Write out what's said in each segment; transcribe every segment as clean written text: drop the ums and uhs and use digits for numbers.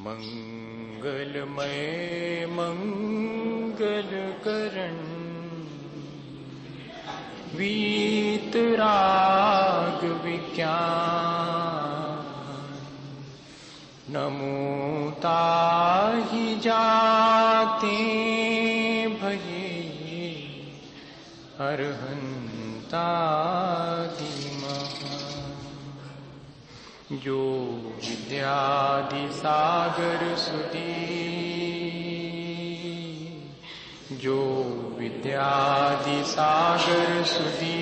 मंगलमय मंगलकरण वीतराग विज्ञान नमो ताहि जाते भये अरहंतादि जो विद्यादि सागर सुधी जो विद्यादि सागर सुधी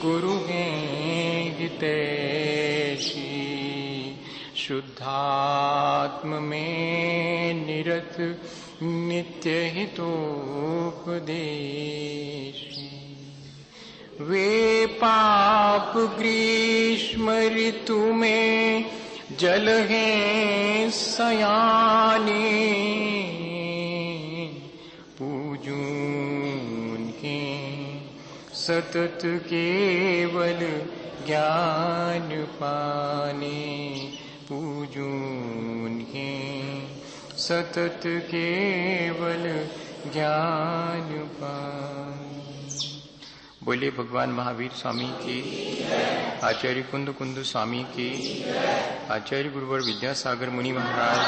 गुरु हैं हितैषी शुद्धात्म में निरत नित्य हितोपदेशी वे पाप ग्रीष्म ऋतु में जल हैं सयाने पूजूं के सतत केवल ज्ञान पाने पूजूं के सतत केवल ज्ञान पाने। बोले भगवान महावीर स्वामी की, आचार्य कुंद कुंद स्वामी की, आचार्य गुरुवर विद्यासागर मुनि महाराज।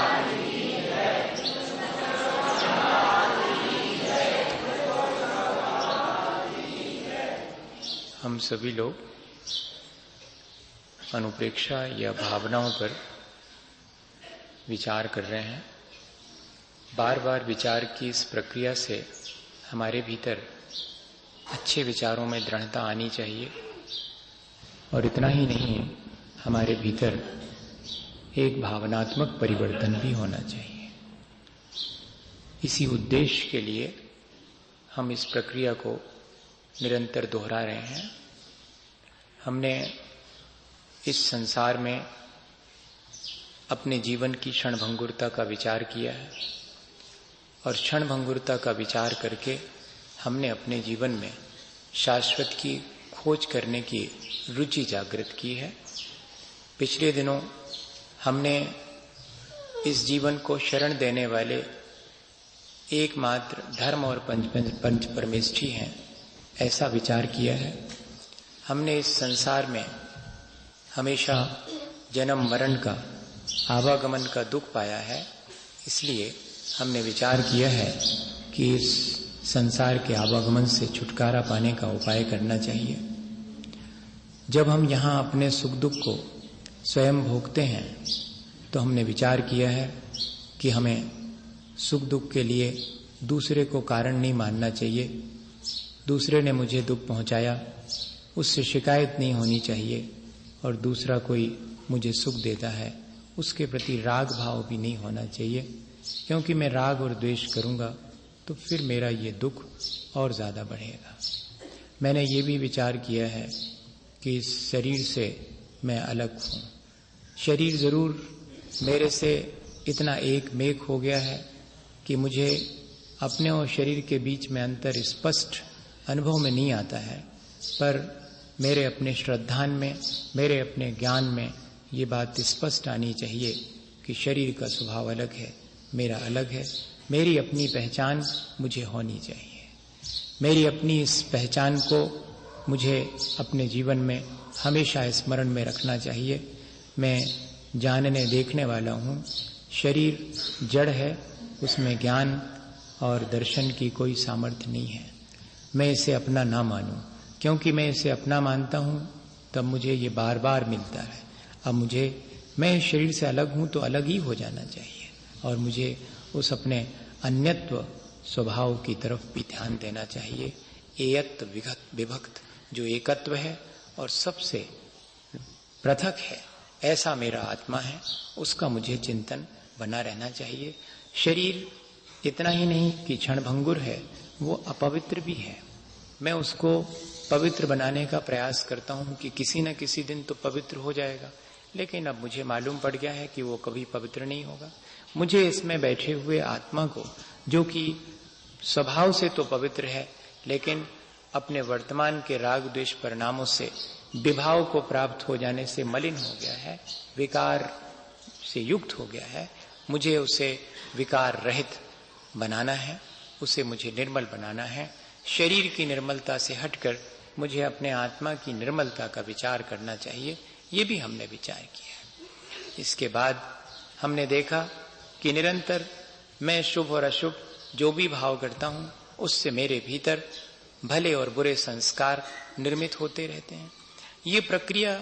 हम सभी लोग अनुप्रेक्षा या भावनाओं पर विचार कर रहे हैं। बार बार विचार की इस प्रक्रिया से हमारे भीतर अच्छे विचारों में दृढ़ता आनी चाहिए और इतना ही नहीं, हमारे भीतर एक भावनात्मक परिवर्तन भी होना चाहिए। इसी उद्देश्य के लिए हम इस प्रक्रिया को निरंतर दोहरा रहे हैं। हमने इस संसार में अपने जीवन की क्षणभंगुरता का विचार किया है और क्षणभंगुरता का विचार करके हमने अपने जीवन में शाश्वत की खोज करने की रुचि जागृत की है। पिछले दिनों हमने इस जीवन को शरण देने वाले एकमात्र धर्म और पंच परमेष्ठी हैं, ऐसा विचार किया है। हमने इस संसार में हमेशा जन्म मरण का, आवागमन का दुख पाया है, इसलिए हमने विचार किया है कि इस संसार के आवागमन से छुटकारा पाने का उपाय करना चाहिए। जब हम यहाँ अपने सुख दुख को स्वयं भोगते हैं तो हमने विचार किया है कि हमें सुख दुख के लिए दूसरे को कारण नहीं मानना चाहिए। दूसरे ने मुझे दुख पहुंचाया, उससे शिकायत नहीं होनी चाहिए, और दूसरा कोई मुझे सुख देता है उसके प्रति राग भाव भी नहीं होना चाहिए, क्योंकि मैं राग और द्वेष करूंगा तो फिर मेरा ये दुख और ज्यादा बढ़ेगा। मैंने ये भी विचार किया है कि इस शरीर से मैं अलग हूं। शरीर जरूर मेरे से इतना एक मेक हो गया है कि मुझे अपने और शरीर के बीच में अंतर स्पष्ट अनुभव में नहीं आता है, पर मेरे अपने श्रद्धान में, मेरे अपने ज्ञान में ये बात स्पष्ट आनी चाहिए कि शरीर का स्वभाव अलग है, मेरा अलग है। मेरी अपनी पहचान मुझे होनी चाहिए। मेरी अपनी इस पहचान को मुझे अपने जीवन में हमेशा स्मरण में रखना चाहिए। मैं जानने देखने वाला हूँ, शरीर जड़ है, उसमें ज्ञान और दर्शन की कोई सामर्थ्य नहीं है। मैं इसे अपना ना मानूं, क्योंकि मैं इसे अपना मानता हूँ तब मुझे ये बार बार मिलता है। अब मैं शरीर से अलग हूँ तो अलग ही हो जाना चाहिए, और मुझे उस अपने अन्यत्व स्वभाव की तरफ भी ध्यान देना चाहिए। एयत्व विभक्त, जो एकत्व है और सबसे पृथक है, ऐसा मेरा आत्मा है, उसका मुझे चिंतन बना रहना चाहिए। शरीर इतना ही नहीं कि क्षणभंगुर है, वो अपवित्र भी है। मैं उसको पवित्र बनाने का प्रयास करता हूँ कि किसी न किसी दिन तो पवित्र हो जाएगा, लेकिन अब मुझे मालूम पड़ गया है कि वो कभी पवित्र नहीं होगा। मुझे इसमें बैठे हुए आत्मा को, जो कि स्वभाव से तो पवित्र है लेकिन अपने वर्तमान के राग द्वेष परिणामों से, विभाव को प्राप्त हो जाने से मलिन हो गया है, विकार से युक्त हो गया है, मुझे उसे विकार रहित बनाना है, उसे मुझे निर्मल बनाना है। शरीर की निर्मलता से हटकर मुझे अपने आत्मा की निर्मलता का विचार करना चाहिए। ये भी हमने विचार किया। इसके बाद हमने देखा कि निरंतर मैं शुभ और अशुभ जो भी भाव करता हूं, उससे मेरे भीतर भले और बुरे संस्कार निर्मित होते रहते हैं। ये प्रक्रिया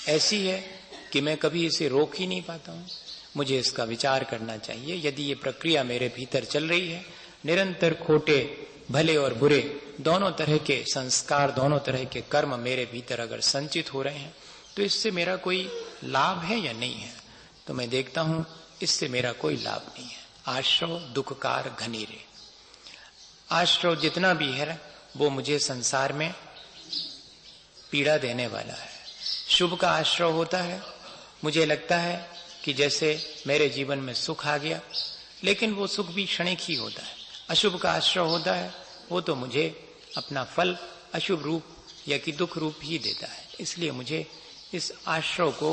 ऐसी है कि मैं कभी इसे रोक ही नहीं पाता हूं। मुझे इसका विचार करना चाहिए। यदि ये प्रक्रिया मेरे भीतर चल रही है, निरंतर खोटे भले और बुरे दोनों तरह के संस्कार, दोनों तरह के कर्म मेरे भीतर अगर संचित हो रहे हैं, तो इससे मेरा कोई लाभ है या नहीं है? तो मैं देखता हूं इससे मेरा कोई लाभ नहीं है। आश्रव दुखकार घनीरे, आश्रव जितना भी है वो मुझे संसार में पीड़ा देने वाला है। शुभ का आश्रव होता है, मुझे लगता है कि जैसे मेरे जीवन में सुख आ गया, लेकिन वो सुख भी क्षणिक ही होता है। अशुभ का आश्रव होता है, वो तो मुझे अपना फल अशुभ रूप या कि दुख रूप ही देता है। इसलिए मुझे इस आश्रव को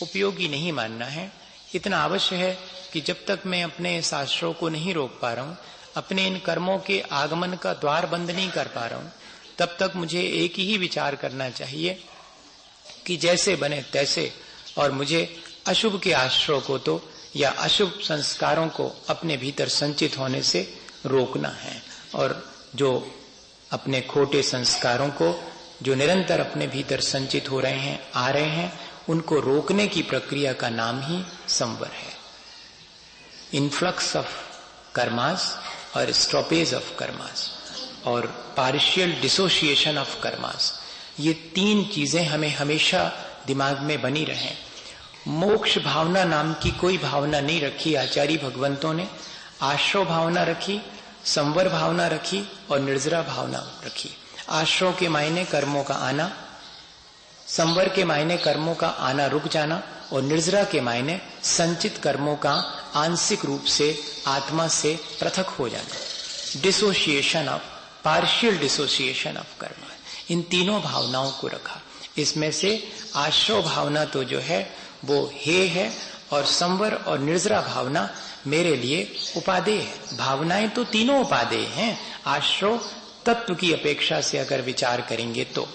उपयोगी नहीं मानना है। इतना अवश्य है कि जब तक मैं अपने इस आश्रव को नहीं रोक पा रहा हूं, अपने इन कर्मों के आगमन का द्वार बंद नहीं कर पा रहा हूं, तब तक मुझे एक ही विचार करना चाहिए कि जैसे बने तैसे, और मुझे अशुभ के आश्रव को तो या अशुभ संस्कारों को अपने भीतर संचित होने से रोकना है। और जो अपने खोटे संस्कारों को जो निरंतर अपने भीतर संचित हो रहे हैं, आ रहे हैं, उनको रोकने की प्रक्रिया का नाम ही संवर है। इन्फ्लक्स ऑफ कर्मास और स्टॉपेज ऑफ कर्मास और पार्शियल डिसोसिएशन ऑफ कर्मास, ये तीन चीजें हमें हमेशा दिमाग में बनी रहें। मोक्ष भावना नाम की कोई भावना नहीं रखी आचार्य भगवंतों ने। आश्रव भावना रखी, संवर भावना रखी और निर्जरा भावना रखी। आश्रव के मायने कर्मों का आना, संवर के मायने कर्मों का आना रुक जाना, और निर्जरा के मायने संचित कर्मों का आंशिक रूप से आत्मा से पृथक हो जाना। Dissociation of, partial dissociation of कर्म, इन तीनों भावनाओं को रखा। इसमें से आश्रव भावना तो जो है वो हे है, और संवर और निर्जरा भावना मेरे लिए उपादेय है। भावनाएं तो तीनों उपादेय हैं। आश्रव तत्व की अपेक्षा से अगर विचार करेंगे तो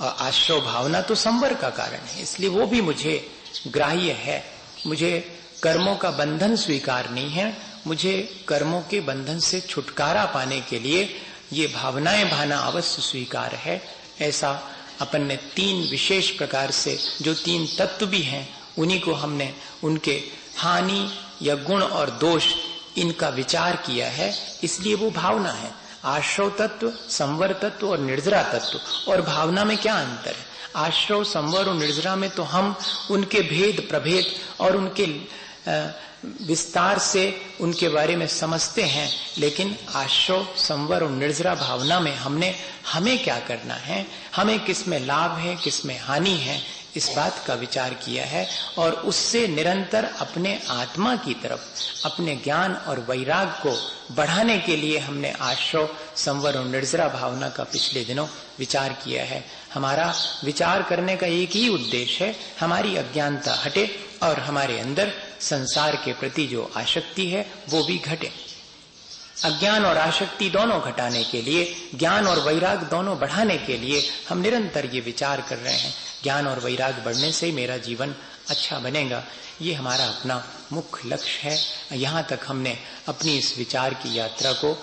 आश्रव भावना तो संवर का कारण है, इसलिए वो भी मुझे ग्राह्य है। मुझे कर्मों का बंधन स्वीकार नहीं है। मुझे कर्मों के बंधन से छुटकारा पाने के लिए ये भावनाएं भाना अवश्य स्वीकार है। ऐसा अपन ने तीन विशेष प्रकार से, जो तीन तत्व भी हैं, उन्हीं को हमने उनके हानि या गुण और दोष इनका विचार किया है, इसलिए वो भावना है। आश्रव तत्व, संवर तत्व और निर्जरा तत्व। और भावना में क्या अंतर है? आश्रव, संवर और निर्जरा में तो हम उनके भेद प्रभेद और उनके विस्तार से उनके बारे में समझते हैं, लेकिन आश्रव, संवर और निर्जरा भावना में हमें क्या करना है, हमें किसमें लाभ है, किसमें हानि है, इस बात का विचार किया है। और उससे निरंतर अपने आत्मा की तरफ, अपने ज्ञान और वैराग को बढ़ाने के लिए हमने आश्रव, संवर और निर्जरा भावना का पिछले दिनों विचार किया है। हमारा विचार करने का एक ही उद्देश्य है, हमारी अज्ञानता हटे और हमारे अंदर संसार के प्रति जो आसक्ति है वो भी घटे। अज्ञान और आसक्ति दोनों घटाने के लिए, ज्ञान और वैराग दोनों बढ़ाने के लिए हम निरंतर ये विचार कर रहे हैं। ज्ञान और वैराग बढ़ने से मेरा जीवन अच्छा बनेगा, ये हमारा अपना मुख्य लक्ष्य है। यहाँ तक हमने अपनी इस विचार की यात्रा को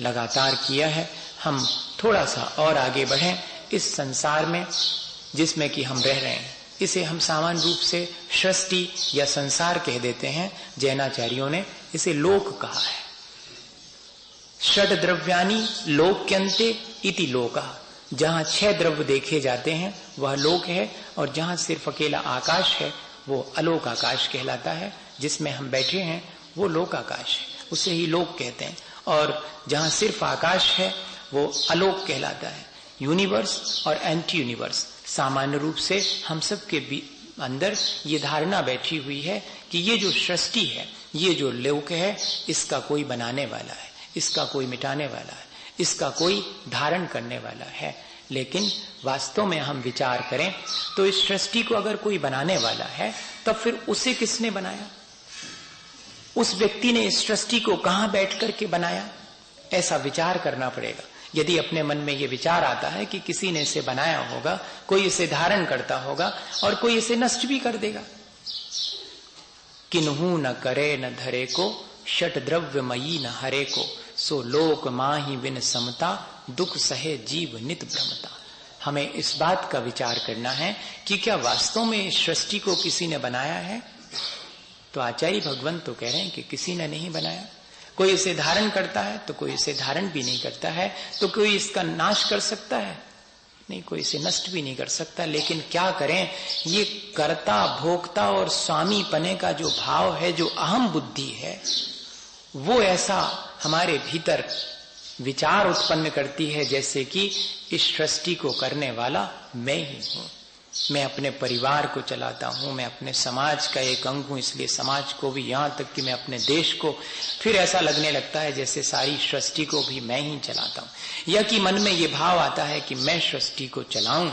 लगातार किया है। हम थोड़ा सा और आगे बढ़ें। इस संसार में जिसमें कि हम रह रहे हैं, इसे हम सामान्य रूप से सृष्टि या संसार कह देते हैं। जैनाचार्यों ने इसे लोक कहा है। षड द्रव्यानि लोक्यन्ते इति लोकः। जहां 6 द्रव्य देखे जाते हैं वह लोक है, और जहां सिर्फ अकेला आकाश है वो अलोक आकाश कहलाता है। जिसमें हम बैठे हैं वो लोक आकाश है, उसे ही लोक कहते हैं। और जहां सिर्फ आकाश है वो अलोक कहलाता है। यूनिवर्स और एंटी यूनिवर्स, सामान्य रूप से हम सब के अंदर ये धारणा बैठी हुई है कि ये जो सृष्टि है, ये जो लोक है, इसका कोई बनाने वाला है, इसका कोई मिटाने वाला है, इसका कोई धारण करने वाला है। लेकिन वास्तव में हम विचार करें तो इस सृष्टि को अगर कोई बनाने वाला है, तब फिर उसे किसने बनाया? उस व्यक्ति ने इस सृष्टि को कहां बैठ करके बनाया, ऐसा विचार करना पड़ेगा। यदि अपने मन में यह विचार आता है कि किसी ने इसे बनाया होगा, कोई इसे धारण करता होगा और कोई इसे नष्ट भी कर देगा। किन्हू न करे न धरे को, षट द्रव्यमयी न हरे को, सो लोक माही बिन समता, दुख सहे जीव नित भ्रमता। हमें इस बात का विचार करना है कि क्या वास्तव में इस सृष्टि को किसी ने बनाया है? तो आचार्य भगवंत तो कह रहे हैं कि किसी ने नहीं बनाया। कोई इसे धारण करता है तो कोई इसे धारण भी नहीं करता है, तो कोई इसका नाश कर सकता है? नहीं, कोई इसे नष्ट भी नहीं कर सकता। लेकिन क्या करें, ये कर्ता भोक्ता और स्वामी पने का जो भाव है, जो अहम बुद्धि है, वो ऐसा हमारे भीतर विचार उत्पन्न करती है जैसे कि इस सृष्टि को करने वाला मैं ही हूं। मैं अपने परिवार को चलाता हूं, मैं अपने समाज का एक अंग हूं, इसलिए समाज को भी, यहां तक कि मैं अपने देश को, फिर ऐसा लगने लगता है जैसे सारी सृष्टि को भी मैं ही चलाता हूं। या कि मन में ये भाव आता है कि मैं सृष्टि को चलाऊं,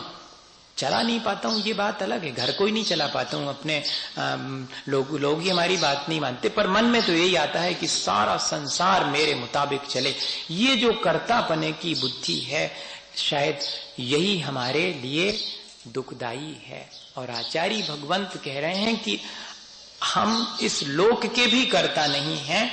चला नहीं पाता हूं, ये बात अलग है। घर को ही नहीं चला पाता हूं, अपने लोग ही हमारी बात नहीं मानते, पर मन में तो यही आता है कि सारा संसार मेरे मुताबिक चले। ये जो कर्तापने की बुद्धि है, शायद यही हमारे लिए दुखदाई है। और आचार्य भगवंत कह रहे हैं कि हम इस लोक के भी कर्ता नहीं हैं,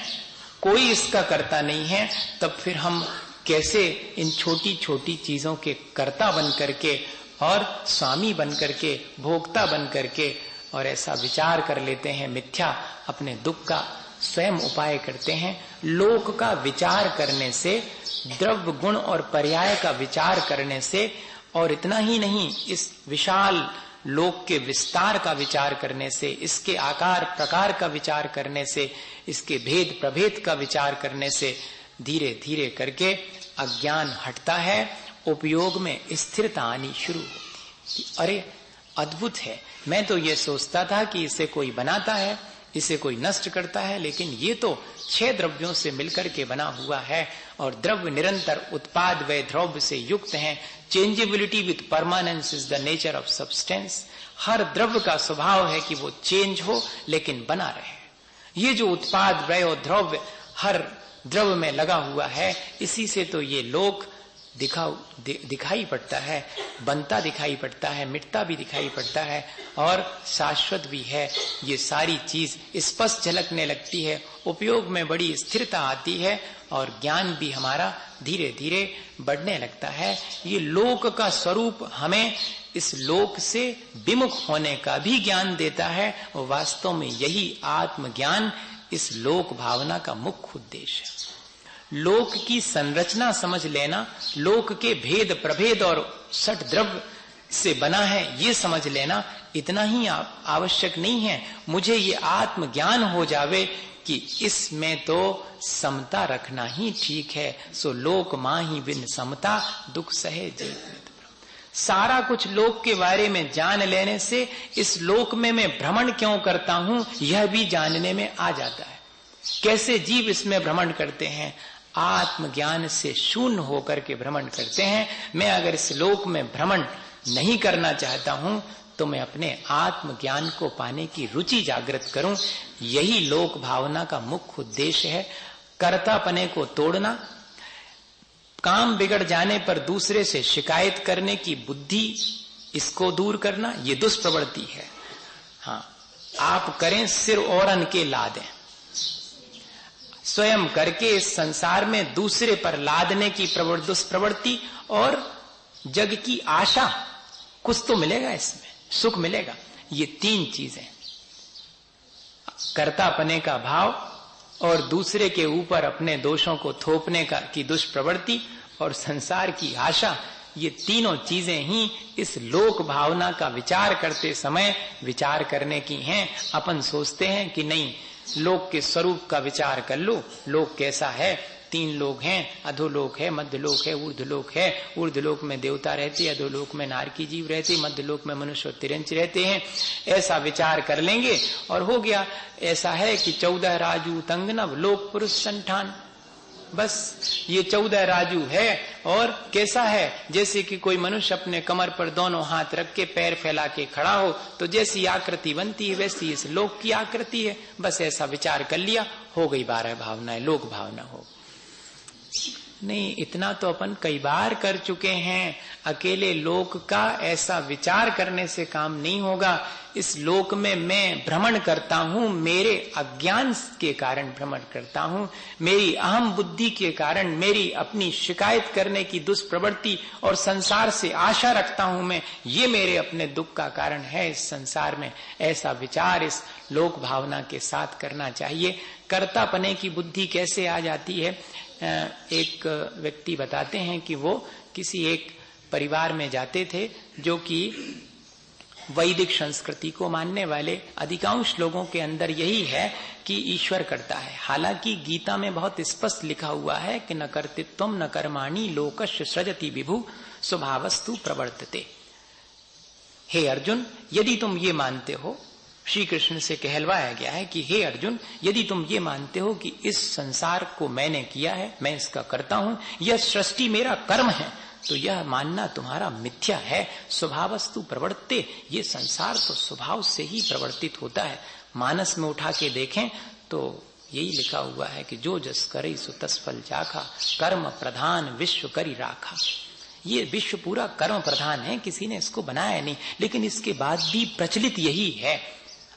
कोई इसका कर्ता नहीं है, तब फिर हम कैसे इन छोटी छोटी चीजों के कर्ता बन करके और स्वामी बन करके, भोक्ता बन करके, और ऐसा विचार कर लेते हैं, मिथ्या अपने दुख का स्वयं उपाय करते हैं। लोक का विचार करने से, द्रव्य गुण और पर्याय का विचार करने से, और इतना ही नहीं, इस विशाल लोक के विस्तार का विचार करने से, इसके आकार प्रकार का विचार करने से, इसके भेद प्रभेद का विचार करने से धीरे धीरे करके अज्ञान हटता है, उपयोग में स्थिरता आनी शुरू होती। अरे अद्भुत है, मैं तो ये सोचता था कि इसे कोई बनाता है, इसे कोई नष्ट करता है, लेकिन ये तो 6 द्रव्यों से मिलकर के बना हुआ है, और द्रव्य निरंतर उत्पाद व द्रव्य से युक्त हैं। Changeability with permanence is the nature of substance. हर द्रव्य का स्वभाव है कि वो चेंज हो लेकिन बना रहे। ये जो उत्पाद वय और द्रव्य हर द्रव्य में लगा हुआ है, इसी से तो ये लोक दिखाई पड़ता है, बनता दिखाई पड़ता है, मिटता भी दिखाई पड़ता है, और शाश्वत भी है। ये सारी चीज स्पष्ट झलकने लगती है, उपयोग में बड़ी स्थिरता आती है, और ज्ञान भी हमारा धीरे धीरे बढ़ने लगता है। ये लोक का स्वरूप हमें इस लोक से विमुख होने का भी ज्ञान देता है, और वास्तव में यही आत्मज्ञान इस लोक भावना का मुख्य उद्देश्य है। लोक की संरचना समझ लेना, लोक के भेद प्रभेद और षट द्रव्य से बना है ये समझ लेना, इतना ही आवश्यक नहीं है। मुझे ये आत्मज्ञान हो जावे कि इसमें तो समता रखना ही ठीक है। सो लोक माही बिन समता, दुख सहे जीव। सारा कुछ लोक के बारे में जान लेने से इस लोक में मैं भ्रमण क्यों करता हूं, यह भी जानने में आ जाता है। कैसे जीव इसमें भ्रमण करते हैं, आत्मज्ञान से शून्य होकर के भ्रमण करते हैं। मैं अगर इस लोक में भ्रमण नहीं करना चाहता हूं, तो मैं अपने आत्मज्ञान को पाने की रुचि जागृत करूं। यही लोक भावना का मुख्य उद्देश्य है। कर्तापने को तोड़ना, काम बिगड़ जाने पर दूसरे से शिकायत करने की बुद्धि, इसको दूर करना, ये दुष्प्रवृत्ति है। हाँ, आप करें सिर औरन के लादें, स्वयं करके इस संसार में दूसरे पर लादने की दुष्प्रवृत्ति और जग की आशा, कुछ तो मिलेगा इसमें, सुख मिलेगा। ये 3 चीजें, कर्तापने का भाव और दूसरे के ऊपर अपने दोषों को थोपने की दुष्प्रवृत्ति और संसार की आशा, ये तीनों चीजें ही इस लोक भावना का विचार करते समय विचार करने की हैं। अपन सोचते हैं कि नहीं, लोक के स्वरूप का विचार कर लो, लोक कैसा है। 3 लोक हैं, अधोलोक है, मध्यलोक है, ऊर्ध्वलोक है। ऊर्ध्वलोक में देवता रहते, अधोलोक में नारकी जीव रहते, मध्यलोक में मनुष्य और तिरंच रहते हैं। ऐसा विचार कर लेंगे और हो गया। ऐसा है कि 14 राजू तंगनव लोक पुरुष संठान, बस ये 14 राजू है। और कैसा है, जैसे कि कोई मनुष्य अपने कमर पर दोनों हाथ रख के पैर फैला के खड़ा हो तो जैसी आकृति बनती है वैसी इस लोक की आकृति है। बस ऐसा विचार कर लिया, हो गई 12 भावनाएं, लोक भावना हो। नहीं, इतना तो अपन कई बार कर चुके हैं। अकेले लोक का ऐसा विचार करने से काम नहीं होगा। इस लोक में मैं भ्रमण करता हूं, मेरे अज्ञान के कारण भ्रमण करता हूं, मेरी अहम बुद्धि के कारण, मेरी अपनी शिकायत करने की दुष्प्रवृत्ति और संसार से आशा रखता हूं मैं, ये मेरे अपने दुख का कारण है इस संसार में। ऐसा विचार इस लोक भावना के साथ करना चाहिए। कर्तापने की बुद्धि कैसे आ जाती है? एक व्यक्ति बताते हैं कि वो किसी एक परिवार में जाते थे जो कि वैदिक संस्कृति को मानने वाले। अधिकांश लोगों के अंदर यही है कि ईश्वर करता है। हालांकि गीता में बहुत स्पष्ट लिखा हुआ है कि न कर्तृत्वम न कर्माणि लोकस्य सृजति विभु स्वभावस्तु प्रवर्तते। हे अर्जुन, यदि तुम ये मानते हो, श्री कृष्ण से कहलवाया गया है कि हे अर्जुन, यदि तुम ये मानते हो कि इस संसार को मैंने किया है, मैं इसका करता हूं, यह सृष्टि मेरा कर्म है, तो यह मानना तुम्हारा मिथ्या है। स्वभावस्तु प्रवर्ते, ये संसार तो स्वभाव से ही प्रवर्तित होता है। मानस में उठा के देखें तो यही लिखा हुआ है कि जो जस करे सो तस फल चाखा, कर्म प्रधान विश्व करी राखा। ये विश्व पूरा कर्म प्रधान है, किसी ने इसको बनाया नहीं, लेकिन इसके बाद भी प्रचलित यही है।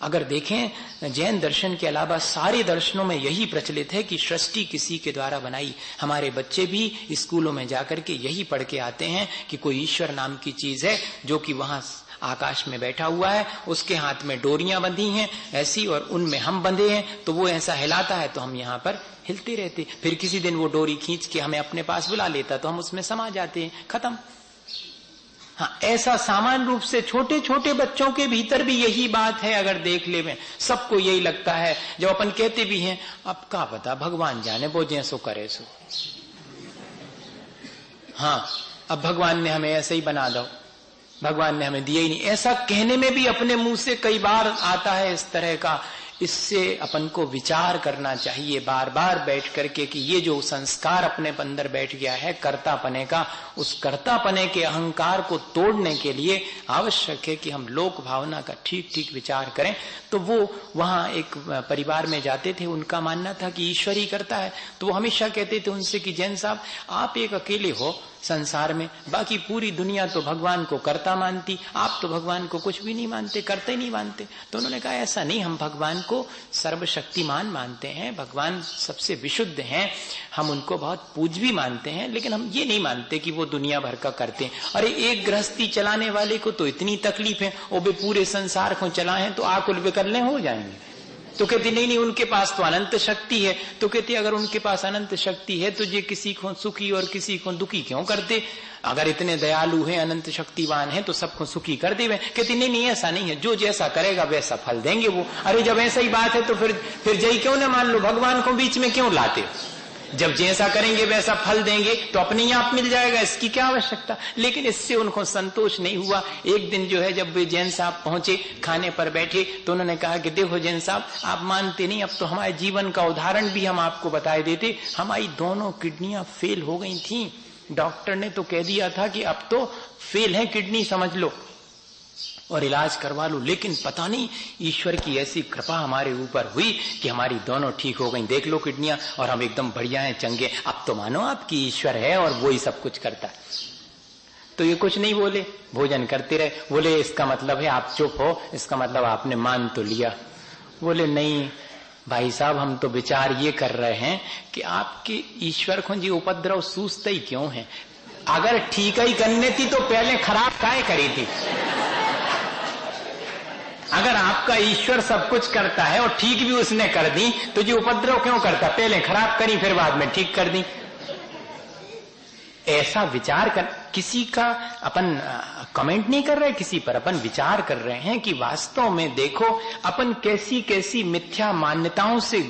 अगर देखें जैन दर्शन के अलावा सारे दर्शनों में यही प्रचलित है कि सृष्टि किसी के द्वारा बनाई। हमारे बच्चे भी स्कूलों में जाकर के यही पढ़ के आते हैं कि कोई ईश्वर नाम की चीज है जो कि वहां आकाश में बैठा हुआ है, उसके हाथ में डोरियां बंधी हैं ऐसी, और उनमें हम बंधे हैं, तो वो ऐसा हिलाता है तो हम यहाँ पर हिलते रहते। फिर किसी दिन वो डोरी खींच के हमें अपने पास बुला लेता तो हम उसमें समा जाते हैं, खत्म। हाँ, ऐसा सामान्य रूप से छोटे छोटे बच्चों के भीतर भी यही बात है। अगर देख ले में सबको यही लगता है। जब अपन कहते भी हैं अब क्या पता, भगवान जाने, वो जैसो करे सो। हाँ, अब भगवान ने हमें ऐसे ही बना दो, भगवान ने हमें दिया ही नहीं, ऐसा कहने में भी अपने मुंह से कई बार आता है इस तरह का। इससे अपन को विचार करना चाहिए बार बार बैठ करके कि ये जो संस्कार अपने अंदर बैठ गया है कर्तापने का, उस कर्तापने के अहंकार को तोड़ने के लिए आवश्यक है कि हम लोक भावना का ठीक ठीक विचार करें। तो वो वहां एक परिवार में जाते थे, उनका मानना था कि ईश्वर ही करता है। तो वो हमेशा कहते थे उनसे कि जैन साहब, आप एक अकेले हो संसार में, बाकी पूरी दुनिया तो भगवान को कर्ता मानती, आप तो भगवान को कुछ भी नहीं मानते, करते नहीं मानते। तो उन्होंने कहा ऐसा नहीं, हम भगवान को सर्वशक्तिमान मानते हैं, भगवान सबसे विशुद्ध हैं, हम उनको बहुत पूज भी मानते हैं, लेकिन हम ये नहीं मानते कि वो दुनिया भर का करते हैं। अरे एक गृहस्थी चलाने वाले को तो इतनी तकलीफ है, वो भी पूरे संसार को चलाएं तो आकुल विकल्ले हो जाएंगे। तो कहती नहीं नहीं, उनके पास तो अनंत शक्ति है। तो कहती अगर उनके पास अनंत शक्ति है तो ये किसी को सुखी और किसी को दुखी क्यों करते? अगर इतने दयालु हैं, अनंत शक्तिवान हैं, तो सबको सुखी कर देवे। कहती नहीं नहीं, ऐसा नहीं है, जो जैसा करेगा वैसा फल देंगे वो। अरे जब ऐसा ही बात है तो फिर जय क्यों न मान लो, भगवान को बीच में क्यों लाते? जब जैसा करेंगे वैसा फल देंगे तो अपने ही आप मिल जाएगा, इसकी क्या आवश्यकता? लेकिन इससे उनको संतोष नहीं हुआ। एक दिन जो है जब वे जैन साहब पहुंचे, खाने पर बैठे, तो उन्होंने कहा कि देखो जैन साहब, आप मानते नहीं, अब तो हमारे जीवन का उदाहरण भी हम आपको बताए देते। हमारी दोनों किडनियां फेल हो गई थी, डॉक्टर ने तो कह दिया था कि अब तो फेल है किडनी समझ लो और इलाज करवा लो, लेकिन पता नहीं ईश्वर की ऐसी कृपा हमारे ऊपर हुई कि हमारी दोनों ठीक हो गई। देख लो किडनियां, और हम एकदम बढ़िया हैं, चंगे। अब तो मानो आपकी ईश्वर है और वो ही सब कुछ करता है। तो ये कुछ नहीं बोले, भोजन करते रहे। बोले इसका मतलब है आप चुप हो, इसका मतलब आपने मान तो लिया। बोले नहीं भाई साहब, हम तो विचार ये कर रहे हैं कि आपके ईश्वर को जी उपद्रव सूझते ही क्यों है? अगर ठीक ही करने थी तो पहले खराब काहे करी थी? अगर आपका ईश्वर सब कुछ करता है और ठीक भी उसने कर दी तो जी उपद्रव क्यों करता? पहले खराब करी फिर बाद में ठीक कर दी। ऐसा विचार कर, किसी का अपन कमेंट नहीं कर रहे किसी पर, अपन विचार कर रहे हैं कि वास्तव में देखो अपन कैसी कैसी मिथ्या मान्यताओं से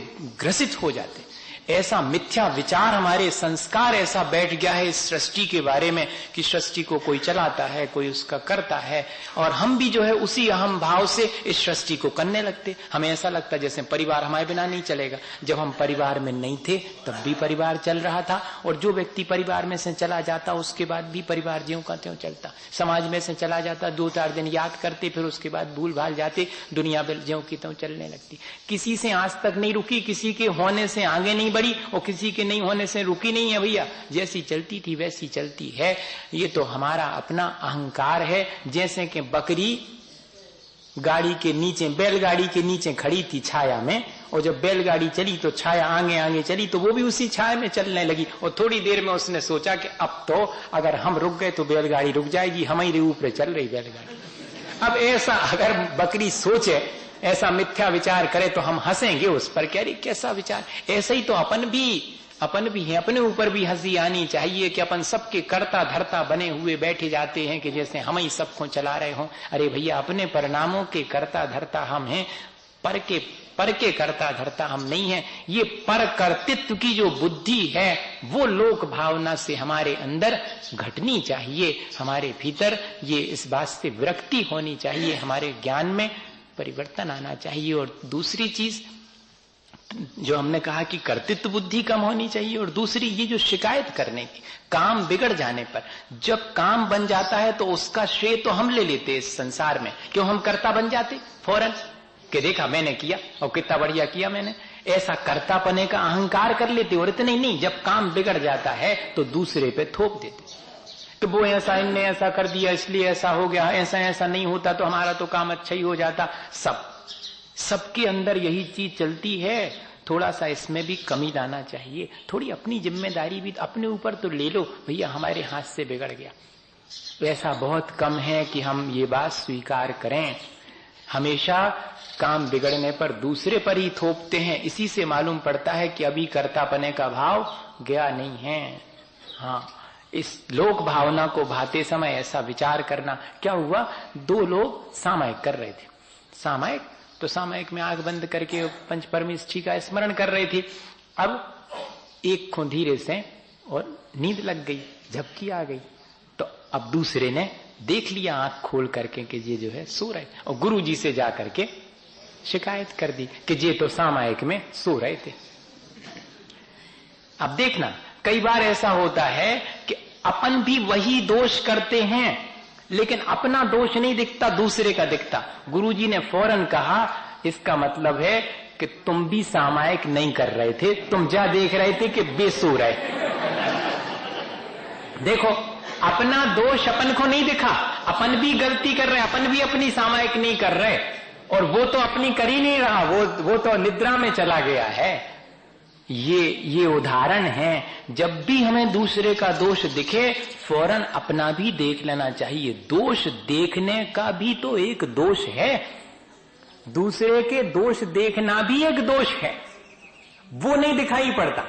ग्रसित हो जाते। ऐसा मिथ्या विचार, हमारे संस्कार ऐसा बैठ गया है इस सृष्टि के बारे में कि सृष्टि को कोई चलाता है, कोई उसका करता है, और हम भी जो है उसी अहम भाव से इस सृष्टि को करने लगते। हमें ऐसा लगता जैसे परिवार हमारे बिना नहीं चलेगा। जब हम परिवार में नहीं थे तब भी परिवार चल रहा था, और जो व्यक्ति परिवार में से चला जाता उसके बाद भी परिवार ज्यों का त्यों चलता। समाज में से चला जाता, 2-4 दिन याद करते, फिर उसके बाद भूल भाल जाते, दुनिया ज्यों की त्यों चलने लगती। किसी से आज तक नहीं रुकी, किसी के होने से आगे नहीं बढ़ी, और किसी के नहीं होने से रुकी नहीं है भैया। जैसी चलती थी वैसी चलती है। ये तो हमारा अपना अहंकार है। जैसे कि बकरी गाड़ी के नीचे, बैलगाड़ी के नीचे खड़ी थी छाया में, और जब बैलगाड़ी चली तो छाया आगे आगे चली, तो वो भी उसी छाया में चलने लगी। और थोड़ी देर में उसने सोचा कि अब तो अगर हम रुक गए तो बैलगाड़ी रुक जाएगी, हमारे ऊपर चल रही बैलगाड़ी। अब ऐसा अगर बकरी सोचे, ऐसा मिथ्या विचार करे, तो हम हंसेंगे उस पर, कह रही कैसा विचार। ऐसा ही तो अपन भी है, अपने ऊपर भी हंसी आनी चाहिए कि अपन सबके कर्ता धर्ता बने हुए बैठे जाते हैं कि जैसे हम ही सबको चला रहे हों। अरे भैया, अपने परिणामों के कर्ता धर्ता हम हैं, पर के कर्ता धर्ता हम नहीं है। ये पर कर्तृत्व की जो बुद्धि है वो लोक भावना से हमारे अंदर घटनी चाहिए। हमारे भीतर ये इस बात से विरक्ति होनी चाहिए, हमारे ज्ञान में परिवर्तन आना चाहिए। और दूसरी चीज जो हमने कहा कि कर्तृत्व बुद्धि कम होनी चाहिए, और दूसरी ये जो शिकायत करने की, काम बिगड़ जाने पर जब काम बन जाता है तो उसका श्रेय तो हम ले लेते इस संसार में। क्यों हम कर्ता बन जाते फौरन कि देखा मैंने किया और कितना बढ़िया किया मैंने, ऐसा कर्तापने का अहंकार कर लेते। और इतने ही नहीं, जब काम बिगड़ जाता है तो दूसरे पे थोप देते कि वो ऐसा, इनने ऐसा कर दिया इसलिए ऐसा हो गया, ऐसा नहीं होता तो हमारा तो काम अच्छा ही हो जाता। सबके अंदर यही चीज चलती है। थोड़ा सा इसमें भी कमी लाना चाहिए, थोड़ी अपनी जिम्मेदारी भी अपने ऊपर तो ले लो। भैया हमारे हाथ से बिगड़ गया, ऐसा बहुत कम है कि हम ये बात स्वीकार करें। हमेशा काम बिगड़ने पर दूसरे पर ही थोपते हैं। इसी से मालूम पड़ता है कि अभी कर्तापने का भाव गया नहीं है। हाँ, इस लोक भावना को भाते समय ऐसा विचार करना। क्या हुआ, 2 लोग सामायिक कर रहे थे। सामायिक में आंख बंद करके पंच परमेष्ठी का स्मरण कर रहे थे। अब एक को धीरे से और नींद लग गई, झपकी आ गई, तो अब दूसरे ने देख लिया आंख खोल करके कि ये जो है सो रहे, और गुरु जी से जा करके शिकायत कर दी कि ये तो सामायिक में सो रहे थे। अब देखना, कई बार ऐसा होता है कि अपन भी वही दोष करते हैं, लेकिन अपना दोष नहीं दिखता, दूसरे का दिखता। गुरुजी ने फौरन कहा इसका मतलब है कि तुम भी सामायिक नहीं कर रहे थे, तुम जा देख रहे थे कि बेसो रहे। देखो, अपना दोष अपन को नहीं दिखा, अपन भी गलती कर रहे, अपन भी अपनी सामायिक नहीं कर रहे, और वो तो अपनी कर ही नहीं रहा, वो तो निद्रा में चला गया है। ये उदाहरण है। जब भी हमें दूसरे का दोष दिखे फौरन अपना भी देख लेना चाहिए। दोष देखने का भी तो एक दोष है, दूसरे के दोष देखना भी एक दोष है। वो नहीं दिखाई पड़ता,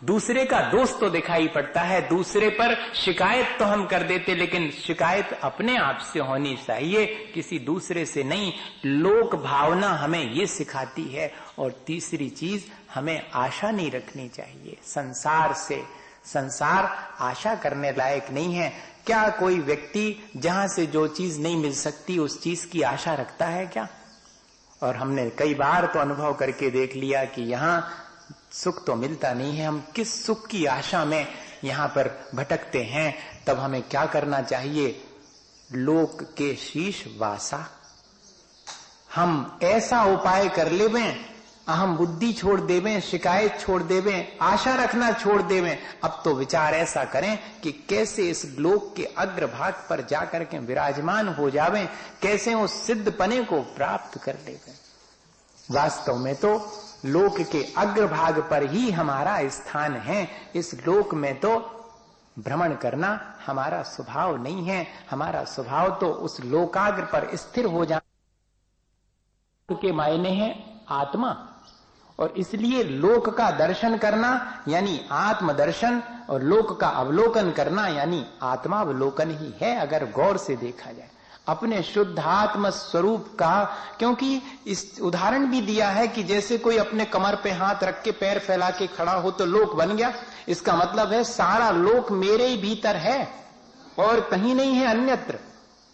दूसरे का दोष तो दिखाई पड़ता है। दूसरे पर शिकायत तो हम कर देते, लेकिन शिकायत अपने आप से होनी चाहिए, किसी दूसरे से नहीं। लोक भावना हमें ये सिखाती है। और तीसरी चीज, हमें आशा नहीं रखनी चाहिए संसार से। संसार आशा करने लायक नहीं है। क्या कोई व्यक्ति जहां से जो चीज नहीं मिल सकती उस चीज की आशा रखता है क्या? और हमने कई बार तो अनुभव करके देख लिया कि यहाँ सुख तो मिलता नहीं है, हम किस सुख की आशा में यहाँ पर भटकते हैं। तब हमें क्या करना चाहिए? लोक के शीश वासा। हम ऐसा उपाय कर लेवें, अहम बुद्धि छोड़ देवें, शिकायत छोड़ देवें, आशा रखना छोड़ देवें। अब तो विचार ऐसा करें कि कैसे इस लोक के अग्रभाग पर जाकर के विराजमान हो जावें, कैसे उस सिद्धपने को प्राप्त कर लेवें। वास्तव में तो लोक के अग्रभाग पर ही हमारा स्थान है। इस लोक में तो भ्रमण करना हमारा स्वभाव नहीं है। हमारा स्वभाव तो उस लोकाग्र पर स्थिर हो जाने के मायने हैं आत्मा। और इसलिए लोक का दर्शन करना यानी आत्मदर्शन, और लोक का अवलोकन करना यानी आत्मावलोकन ही है। अगर गौर से देखा जाए, अपने शुद्ध आत्म स्वरूप का। क्योंकि इस उदाहरण भी दिया है कि जैसे कोई अपने कमर पे हाथ रख के पैर फैला के खड़ा हो तो लोक बन गया। इसका मतलब है सारा लोक मेरे ही भीतर है और कहीं नहीं है अन्यत्र।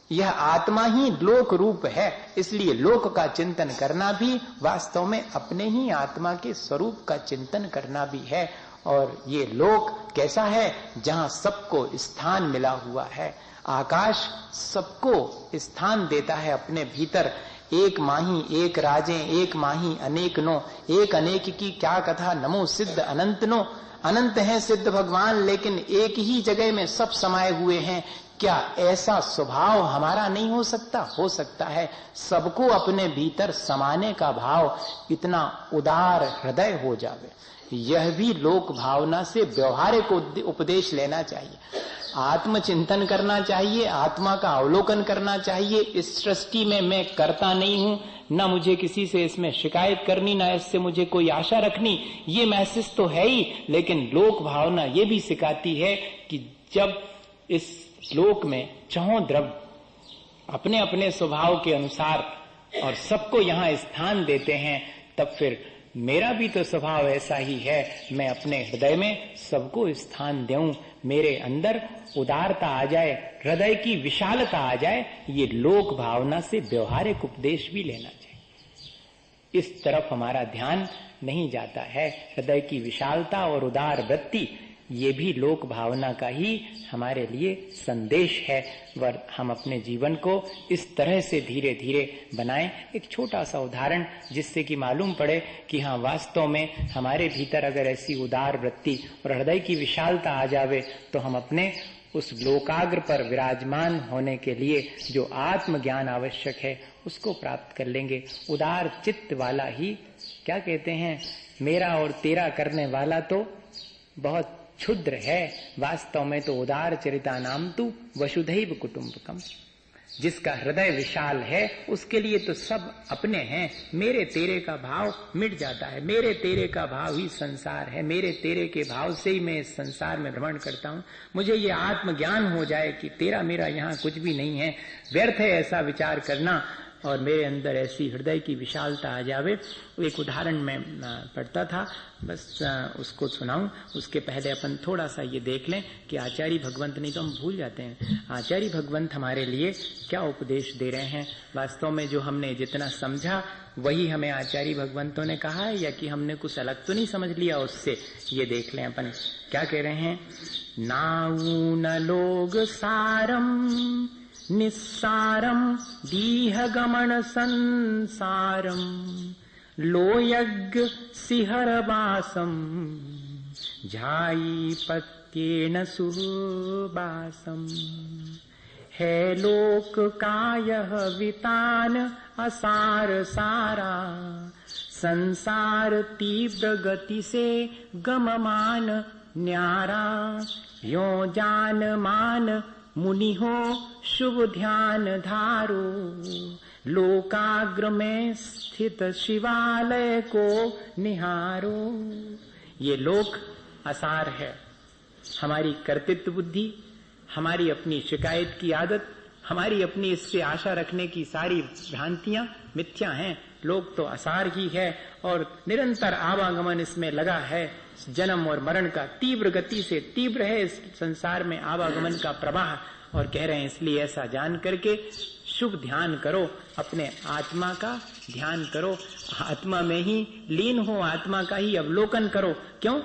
यह आत्मा ही लोक रूप है। इसलिए लोक का चिंतन करना भी वास्तव में अपने ही आत्मा के स्वरूप का चिंतन करना भी है। और ये लोक कैसा है? जहां सबको स्थान मिला हुआ है। आकाश सबको स्थान देता है अपने भीतर। एक माही एक राजे, एक माही अनेक नो, एक अनेक की क्या कथा, नमो सिद्ध अनंत नो। अनंत है सिद्ध भगवान, लेकिन एक ही जगह में सब समाये हुए हैं। क्या ऐसा स्वभाव हमारा नहीं हो सकता? हो सकता है। सबको अपने भीतर समाने का भाव इतना उदार हृदय हो जावे। यह भी लोक भावना से व्यवहारिक उपदेश लेना चाहिए। आत्मचिंतन करना चाहिए, आत्मा का अवलोकन करना चाहिए। इस सृष्टि में मैं करता नहीं हूं, ना मुझे किसी से इसमें शिकायत करनी, ना इससे मुझे कोई आशा रखनी, ये मैसेज तो है ही। लेकिन लोक भावना ये भी सिखाती है कि जब इस लोक में चहों द्रव्य अपने अपने स्वभाव के अनुसार और सबको यहाँ स्थान देते हैं, तब फिर मेरा भी तो स्वभाव ऐसा ही है। मैं अपने हृदय में सबको स्थान दूं, मेरे अंदर उदारता आ जाए, हृदय की विशालता आ जाए। ये लोक भावना से व्यवहारिक उपदेश भी लेना चाहिए। इस तरफ हमारा ध्यान नहीं जाता है। हृदय की विशालता और उदार वृत्ति ये भी लोक भावना का ही हमारे लिए संदेश है। वर हम अपने जीवन को इस तरह से धीरे धीरे बनाएं। एक छोटा सा उदाहरण जिससे कि मालूम पड़े कि हाँ, वास्तव में हमारे भीतर अगर ऐसी उदार वृत्ति और हृदय की विशालता आ जावे तो हम अपने उस लोकाग्र पर विराजमान होने के लिए जो आत्मज्ञान आवश्यक है उसको प्राप्त कर लेंगे। उदार चित्त वाला ही, क्या कहते हैं, मेरा और तेरा करने वाला तो बहुत क्षुद्र है। वास्तव में तो उदार चरिता नाम तू वसुधैव कुटुंबकम। जिसका हृदय विशाल है उसके लिए तो सब अपने हैं। मेरे तेरे का भाव मिट जाता है। मेरे तेरे का भाव ही संसार है। मेरे तेरे के भाव से ही मैं इस संसार में भ्रमण करता हूँ। मुझे ये आत्मज्ञान हो जाए कि तेरा मेरा यहाँ कुछ भी नहीं है, व्यर्थ है ऐसा विचार करना, और मेरे अंदर ऐसी हृदय की विशालता आ जावे। एक उदाहरण मैं पढ़ता था, बस उसको सुनाऊं। उसके पहले अपन थोड़ा सा ये देख लें कि आचार्य भगवंत, नहीं तो हम भूल जाते हैं, आचार्य भगवंत हमारे लिए क्या उपदेश दे रहे हैं। वास्तव में जो हमने जितना समझा वही हमें आचार्य भगवंतों ने कहा है, या कि हमने कुछ अलग तो नहीं समझ लिया उससे। ये देख लें अपन क्या कह रहे हैं। नाऊन लोग सारम निस्सारम दीह गमन संसारम लोयज्ञ सिहरवासम झाई पत्येन सुबासम। है लोक कायः वितान असार सारा संसार तीव्र गति से गममान न्यारा। यो जान मान मुनि हो शुभ ध्यान धारो लोकाग्र में स्थित शिवालय को निहारो। ये लोक असार है। हमारी कर्तृत्व बुद्धि, हमारी अपनी शिकायत की आदत, हमारी अपनी इससे आशा रखने की सारी भ्रांतियां मिथ्या हैं। लोक तो असार ही है और निरंतर आवागमन इसमें लगा है। जन्म और मरण का तीव्र गति से तीव्र है इस संसार में आवागमन का प्रवाह। और कह रहे हैं इसलिए ऐसा जान करके शुभ ध्यान करो, अपने आत्मा का ध्यान करो, आत्मा में ही लीन हो, आत्मा का ही अवलोकन करो। क्यों?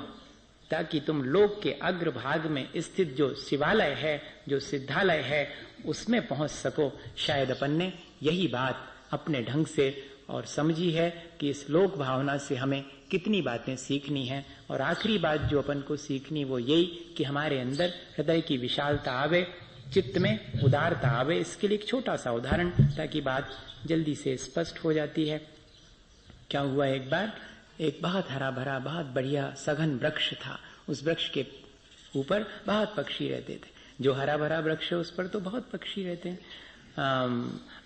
ताकि तुम लोक के अग्र भाग में स्थित जो शिवालय है, जो सिद्धालय है, उसमें पहुंच सको। शायद अपन ने यही बात अपने ढंग से और समझी है कि इस लोक भावना से हमें कितनी बातें सीखनी है। और आखिरी बात जो अपन को सीखनी वो यही कि हमारे अंदर हृदय की विशालता आवे, चित्त में उदारता आवे। इसके लिए एक छोटा सा उदाहरण, ताकि बात जल्दी से स्पष्ट हो जाती है। क्या हुआ, एक बार एक बहुत हरा भरा बहुत बढ़िया सघन वृक्ष था। उस वृक्ष के ऊपर बहुत पक्षी रहते थे। जो हरा भरा वृक्ष है उस पर तो बहुत पक्षी रहते हैं।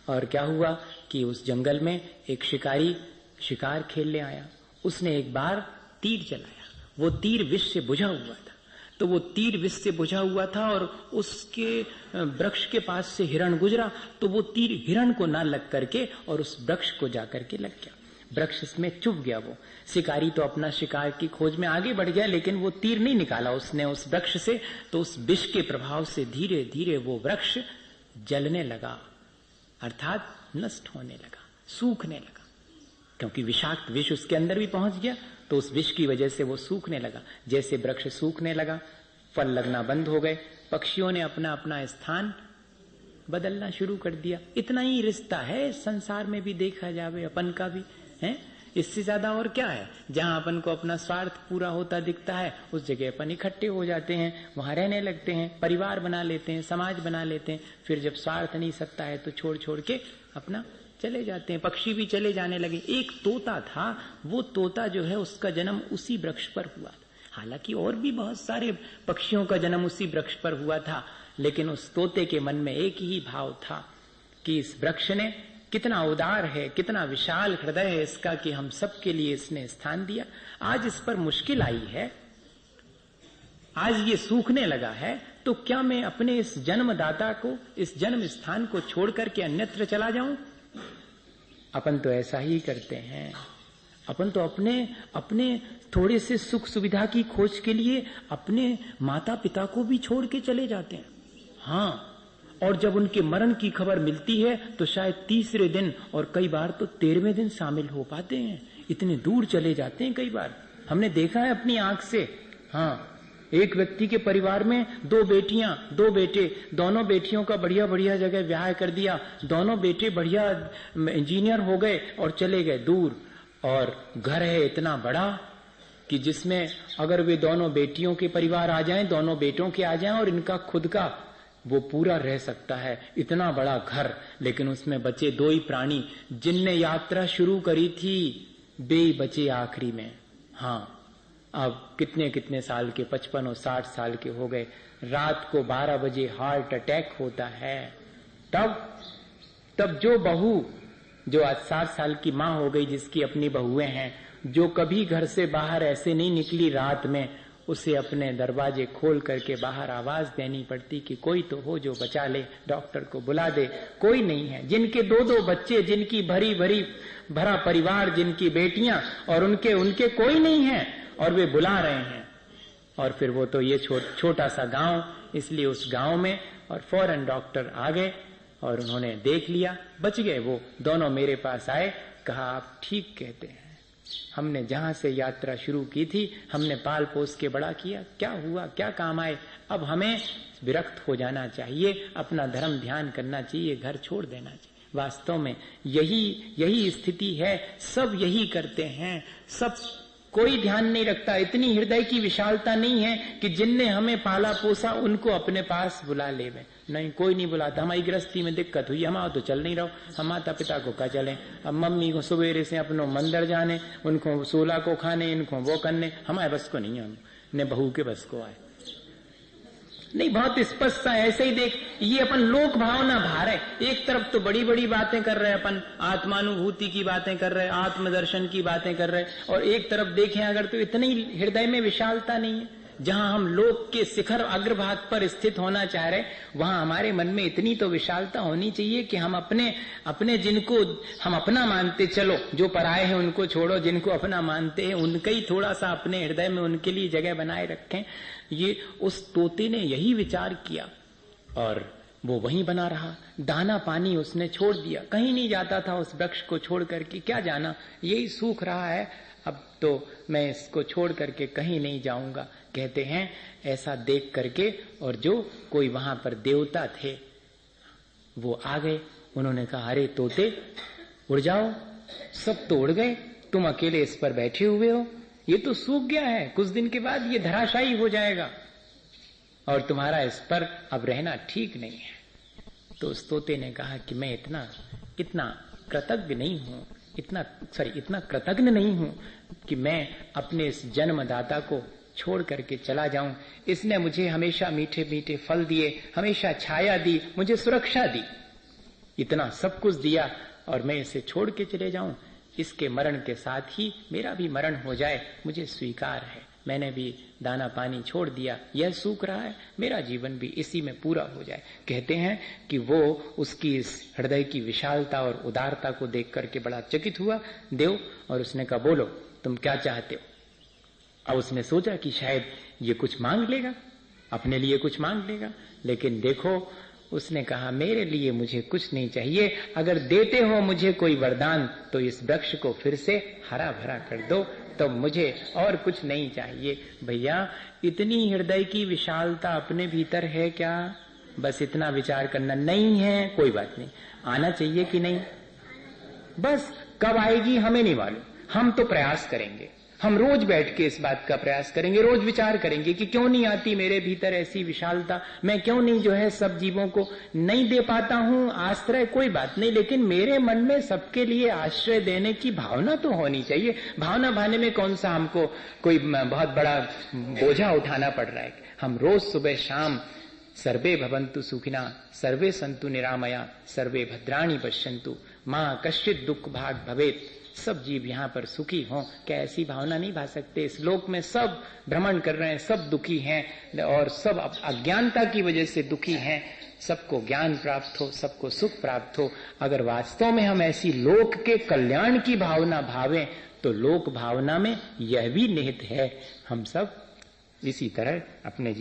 और क्या हुआ कि उस जंगल में एक शिकारी शिकार खेलने आया। उसने एक बार तीर चलाया। वो तीर विष से बुझा हुआ था। तो वो तीर विष से बुझा हुआ था और उसके वृक्ष के पास से हिरण गुजरा तो वो तीर हिरण को ना लग करके और उस वृक्ष को जाकर के लग गया। वृक्ष इसमें चुभ गया। वो शिकारी तो अपना शिकार की खोज में आगे बढ़ गया, लेकिन वो तीर नहीं निकाला उसने उस वृक्ष से। तो उस विष के प्रभाव से धीरे धीरे वो वृक्ष जलने लगा, अर्थात नष्ट होने लगा, सूखने लगा, क्योंकि विषाक्त विष उसके अंदर भी पहुंच गया। तो उस विष की वजह से वो सूखने लगा। जैसे वृक्ष सूखने लगा, फल लगना बंद हो गए, पक्षियों ने अपना अपना स्थान बदलना शुरू कर दिया। इतना ही रिश्ता है संसार में भी देखा जावे अपन का भी है। इससे ज्यादा और क्या है? जहां अपन को अपना स्वार्थ पूरा होता दिखता है उस जगह अपन इकट्ठे हो जाते हैं, वहां रहने लगते हैं, परिवार बना लेते हैं, समाज बना लेते हैं। फिर जब स्वार्थ नहीं सकता है तो छोड़ छोड़ के अपना चले जाते हैं। पक्षी भी चले जाने लगे। एक तोता था, वो तोता जो है उसका जन्म उसी वृक्ष पर हुआ। हालांकि और भी बहुत सारे पक्षियों का जन्म उसी वृक्ष पर हुआ था, लेकिन उस तोते के मन में एक ही भाव था कि इस वृक्ष ने कितना उदार है, कितना विशाल हृदय है इसका कि हम सबके लिए इसने स्थान दिया। आज इस पर मुश्किल आई है, आज ये सूखने लगा है, तो क्या मैं अपने इस जन्मदाता को, इस जन्म स्थान को छोड़ करके अन्यत्र चला जाऊं? अपन तो ऐसा ही करते हैं। अपन तो अपने थोड़े से सुख सुविधा की खोज के लिए अपने माता पिता को भी छोड़ के चले जाते हैं। हाँ, और जब उनके मरण की खबर मिलती है तो शायद तीसरे दिन और कई बार तो 13वें दिन शामिल हो पाते हैं। इतने दूर चले जाते हैं कई बार, हमने देखा है अपनी आंख से। हाँ, एक व्यक्ति के परिवार में 2 बेटियां 2 बेटे, दोनों बेटियों का बढ़िया बढ़िया जगह ब्याह कर दिया, दोनों बेटे बढ़िया इंजीनियर हो गए और चले गए दूर। और घर है इतना बड़ा कि जिसमें अगर वे दोनों बेटियों के परिवार आ जाएं, दोनों बेटों के आ जाएं और इनका खुद का, वो पूरा रह सकता है। इतना बड़ा घर, लेकिन उसमें बचे 2 ही प्राणी जिनने यात्रा शुरू करी थी, वे बचे आखिरी में। हाँ, अब कितने कितने साल के, 55 और 60 साल के हो गए। रात को 12 बजे हार्ट अटैक होता है। तब जो बहू, जो आज 60 साल की माँ हो गई, जिसकी अपनी बहुएं हैं, जो कभी घर से बाहर ऐसे नहीं निकली रात में, उसे अपने दरवाजे खोल करके बाहर आवाज देनी पड़ती कि कोई तो हो जो बचा ले, डॉक्टर को बुला दे। कोई नहीं है। जिनके 2-2 बच्चे, जिनकी भरी भरी भरा परिवार, जिनकी बेटियां, और उनके कोई नहीं है और वे बुला रहे हैं। और फिर वो तो ये छोटा सा गांव, इसलिए उस गांव में और फौरन डॉक्टर आ गए और उन्होंने देख लिया, बच गए। वो दोनों मेरे पास आए, कहा आप ठीक कहते हैं, हमने जहां से यात्रा शुरू की थी हमने पाल पोस के बड़ा किया, क्या हुआ, क्या काम आए, अब हमें विरक्त हो जाना चाहिए, अपना धर्म ध्यान करना चाहिए, घर छोड़ देना चाहिए। वास्तव में यही स्थिति है। सब यही करते हैं, सब कोई ध्यान नहीं रखता। इतनी हृदय की विशालता नहीं है कि जिनने हमें पाला पोसा उनको अपने पास बुला लेवे। नहीं, कोई नहीं बुलाता। हमारी गृहस्थी में दिक्कत हुई, हम तो चल नहीं रहो, हम माता पिता को क्या चलें। अब मम्मी को सवेरे से अपनो मंदिर जाने, उनको सोला को खाने, इनको वो करने, हमारे बस को नहीं है, हमने बहू के बस को आए नहीं। बहुत स्पष्ट है, ऐसे ही देख, ये अपन लोक भावना भार है। एक तरफ तो बड़ी बड़ी बातें कर रहे अपन, आत्मानुभूति की बातें कर रहे, आत्मदर्शन की बातें कर रहे, और एक तरफ देखें अगर तो इतनी हृदय में विशालता नहीं है। जहां हम लोक के शिखर अग्रभाग पर स्थित होना चाह रहे, वहां हमारे मन में इतनी तो विशालता होनी चाहिए कि हम अपने जिनको हम अपना मानते, चलो जो पराये हैं उनको छोड़ो, जिनको अपना मानते हैं उनका ही थोड़ा सा अपने हृदय में उनके लिए जगह बनाए रखें। ये उस तोते ने यही विचार किया और वो वहीं बना रहा। दाना पानी उसने छोड़ दिया, कहीं नहीं जाता था उस वृक्ष को छोड़ करके। क्या जाना, यही सूख रहा है, अब तो मैं इसको छोड़ करके कहीं नहीं जाऊंगा। कहते हैं ऐसा देख करके, और जो कोई वहां पर देवता थे वो आ गए। उन्होंने कहा, अरे तोते उड़ जाओ, सब तो उड़ गए, तुम अकेले इस पर बैठे हुए हो, ये तो सूख गया है, कुछ दिन के बाद ये धराशायी हो जाएगा और तुम्हारा इस पर अब रहना ठीक नहीं है। तो उस तोते ने कहा कि मैं इतना कृतज्ञ नहीं हूं, इतना कृतज्ञ नहीं हूं कि मैं अपने इस जन्मदाता को छोड़ करके चला जाऊं। इसने मुझे हमेशा मीठे मीठे फल दिए, हमेशा छाया दी, मुझे सुरक्षा दी, इतना सब कुछ दिया, और मैं इसे छोड़ के चले जाऊं, इसके मरण के साथ ही मेरा भी मरण हो जाए, मुझे स्वीकार है। मैंने भी दाना पानी छोड़ दिया, यह सूख रहा है, मेरा जीवन भी इसी में पूरा हो जाए। कहते हैं कि वो उसकी इस हृदय की विशालता और उदारता को देख करके बड़ा चकित हुआ देव, और उसने कहा बोलो तुम क्या चाहते हो। अब उसने सोचा कि शायद ये कुछ मांग लेगा, अपने लिए कुछ मांग लेगा, लेकिन देखो उसने कहा मेरे लिए मुझे कुछ नहीं चाहिए, अगर देते हो मुझे कोई वरदान तो इस वृक्ष को फिर से हरा भरा कर दो, तो मुझे और कुछ नहीं चाहिए। भैया इतनी हृदय की विशालता अपने भीतर है क्या? बस इतना विचार करना, नहीं है कोई बात नहीं, आना चाहिए कि नहीं, बस कब आएगी हमें नहीं मालूम, हम तो प्रयास करेंगे, हम रोज बैठ के इस बात का प्रयास करेंगे, रोज विचार करेंगे कि क्यों नहीं आती मेरे भीतर ऐसी विशालता, मैं क्यों नहीं जो है सब जीवों को नहीं दे पाता हूं आश्रय, कोई बात नहीं, लेकिन मेरे मन में सबके लिए आश्रय देने की भावना तो होनी चाहिए। भावना भाने में कौन सा हमको कोई बहुत बड़ा बोझा उठाना पड़ रहा है। हम रोज सुबह शाम सर्वे भवन्तु सुखिना सर्वे सन्तु निरामया सर्वे भद्राणि पश्यन्तु मां कश्चित् दुख भाग भवेत्, सब जीव यहाँ पर सुखी हों, क्या ऐसी भावना नहीं भा सकते? इस लोक में सब भ्रमण कर रहे हैं, सब दुखी हैं और सब अज्ञानता की वजह से दुखी हैं, सबको ज्ञान प्राप्त हो, सबको सुख प्राप्त हो। अगर वास्तव में हम ऐसी लोक के कल्याण की भावना भावें तो लोक भावना में यह भी निहित है, हम सब इसी तरह अपने जीवन